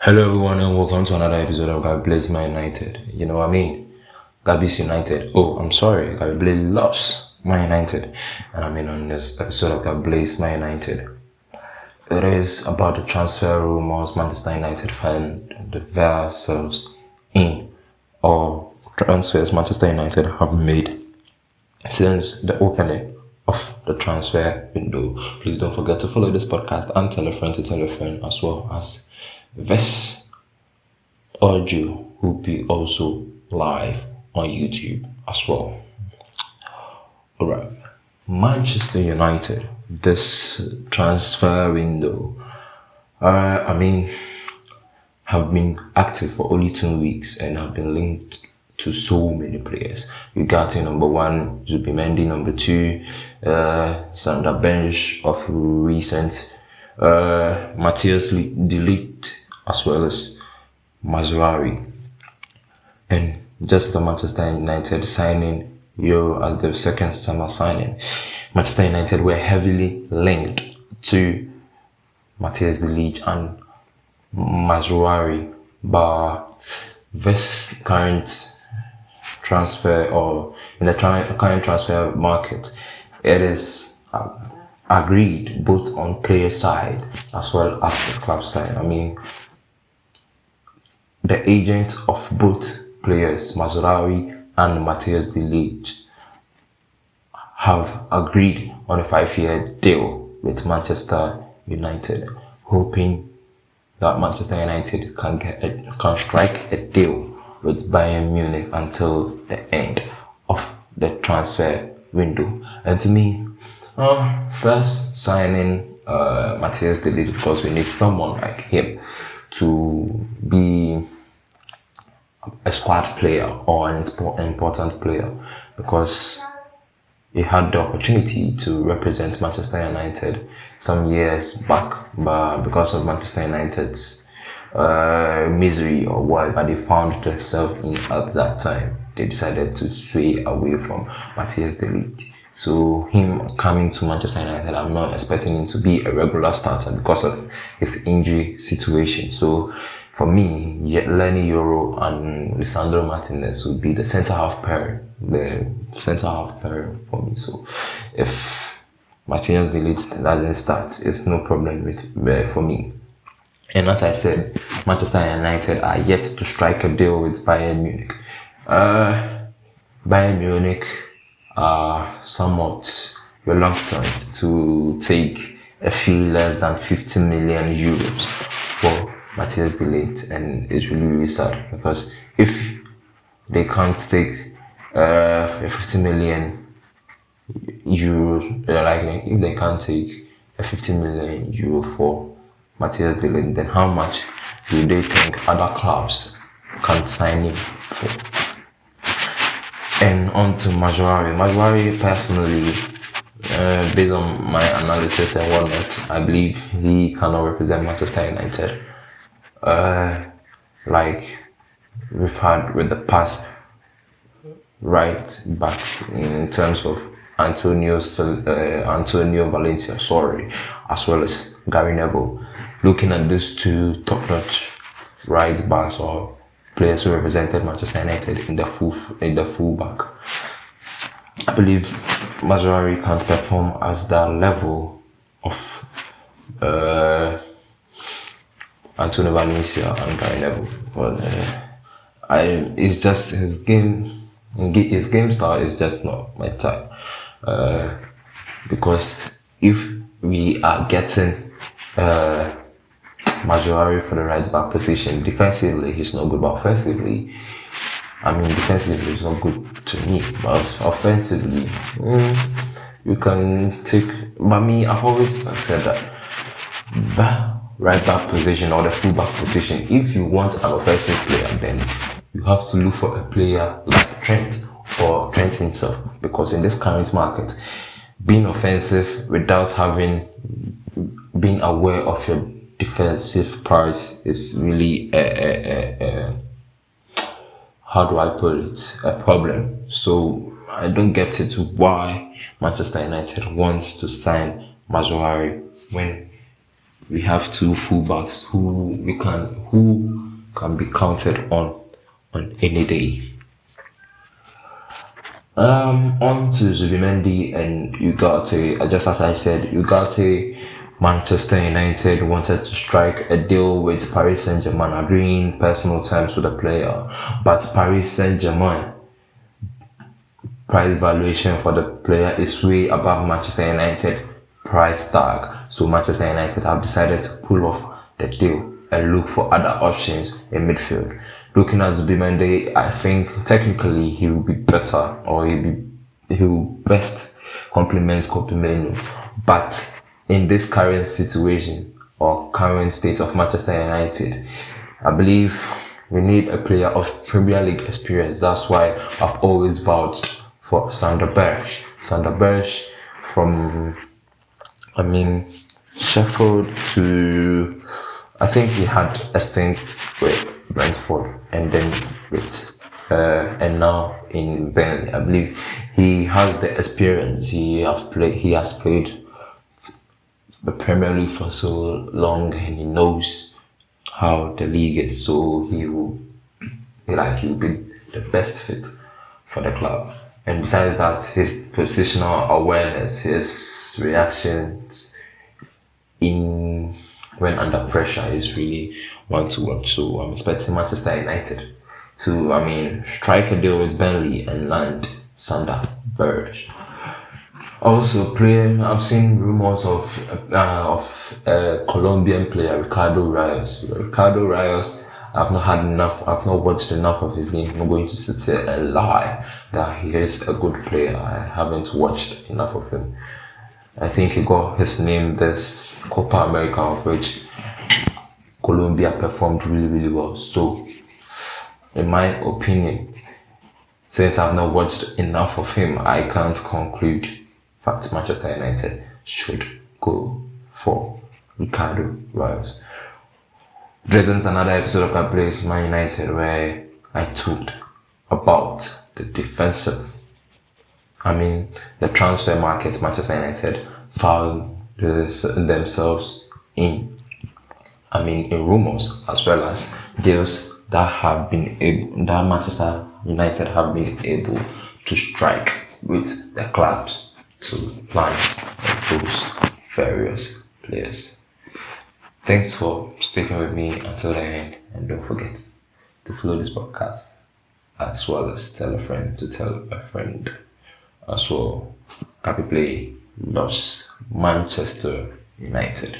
Hello everyone and welcome to another episode of GABI Plays My United. You know what I mean? Gabi's United. Oh, I'm sorry. GABI Play loves My United. And I mean on this episode of GABI Plays My United. It is about the transfer rumors Manchester United find themselves in, or transfers Manchester United have made since the opening of the transfer window. Please don't forget to follow this podcast and tell a friend to tell a friend, as well as this audio will be also live on YouTube as well. Alright, Manchester United, this transfer window, have been active for only 2 weeks and have been linked to so many players. Ugarte number one, Zubimendi number two, on the bench of recent, Mathijs Ligt, as well as Mazraoui. And just the Manchester United signing Euro as the second summer signing, Manchester United were heavily linked to Mathijs Ligt and Mazraoui, but this current transfer, or in the current transfer market, it is agreed both on player side as well as the club side. I mean, the agents of both players, Mazraoui and Mathijs Ligt, have agreed on a 5-year deal with Manchester United, hoping that Manchester United can strike a deal with Bayern Munich until the end of the transfer window. And to me, first signing Mathijs Ligt, because we need someone like him to be a squad player or an important player, because he had the opportunity to represent Manchester United some years back, but because of Manchester United's misery or whatever they found themselves in at that time, they decided to sway away from Mathijs Ligt. So him coming to Manchester United, I'm not expecting him to be a regular starter because of his injury situation. So for me, Lenny Euro and Lisandro Martinez would be the centre half pairing for me. So if Mathijs Ligt doesn't start, it's no problem for me. And as I said, Manchester United are yet to strike a deal with Bayern Munich. Bayern Munich are somewhat reluctant to take a few less than 50 million euros for Mathijs Ligt, and it's really, really sad, because if they can't take 50 million euros, like if they can't take a 50 million euro for Mathijs Ligt, then how much do they think other clubs can sign him for? And on to Mazraoui. Mazraoui, personally, based on my analysis and whatnot, I believe he cannot represent Manchester United like we've had with the past right back in terms of Antonio Valencia, as well as Gary Neville. Looking at these two top-notch right backs, or players who represented Manchester United in the full back, I believe Mazraoui can't perform as the level of Antonio Valencia and Gary Neville. But it's just his game style is just not my type. Because if we are getting Mazraoui for the right back position, defensively he's not good, but offensively, defensively he's not good to me, but offensively, you can take. But me, I've always said that the right back position or the full back position, if you want an offensive player, then you have to look for a player like Trent or Trent himself, because in this current market, being offensive without being aware of your defensive parts is really how do I put it, a problem. So I don't get it why Manchester United wants to sign Mazraoui when we have two fullbacks who can be counted on any day. On to Zubimendi and Ugarte. Just as I said, Ugarte, Manchester United wanted to strike a deal with Paris Saint-Germain, agreeing personal terms with the player. But Paris Saint-Germain price valuation for the player is way above Manchester United price tag. So Manchester United have decided to pull off the deal and look for other options in midfield. Looking at Zubimendi, I think technically he will be better, or he will best complement Kopimenu. But in this current situation or current state of Manchester United, I believe we need a player of Premier League experience. That's why I've always vouched for Sander Berge. Sander Berge from, Sheffield to, I think he had a stint with Brentford and then with and now in Berge. I believe he has the experience. He has played the Premier League for so long, and he knows how the league is. So he'll be the best fit for the club. And besides that, his positional awareness, his reactions when under pressure is really one to watch. So I'm expecting Manchester United to, strike a deal with Burnley and land Sander Berge. Also, I've seen rumors of a Colombian player, Ricardo Rayos. Ricardo Rayos, I've not watched enough of his game. I'm not going to sit here and lie that he is a good player. I haven't watched enough of him. I think he got his name this Copa America, of which Colombia performed really, really well. So, in my opinion, since I've not watched enough of him, I can't conclude. In fact, Manchester United should go for Ricardo Rayos. This is another episode of GABI Man United where I talked about the transfer market Manchester United found themselves in. In rumors, as well as deals that Manchester United have been able to strike with the clubs to land those various players. Thanks for sticking with me until the end, and don't forget to follow this podcast, as well as tell a friend to tell a friend as well. GABI Play loves Manchester United.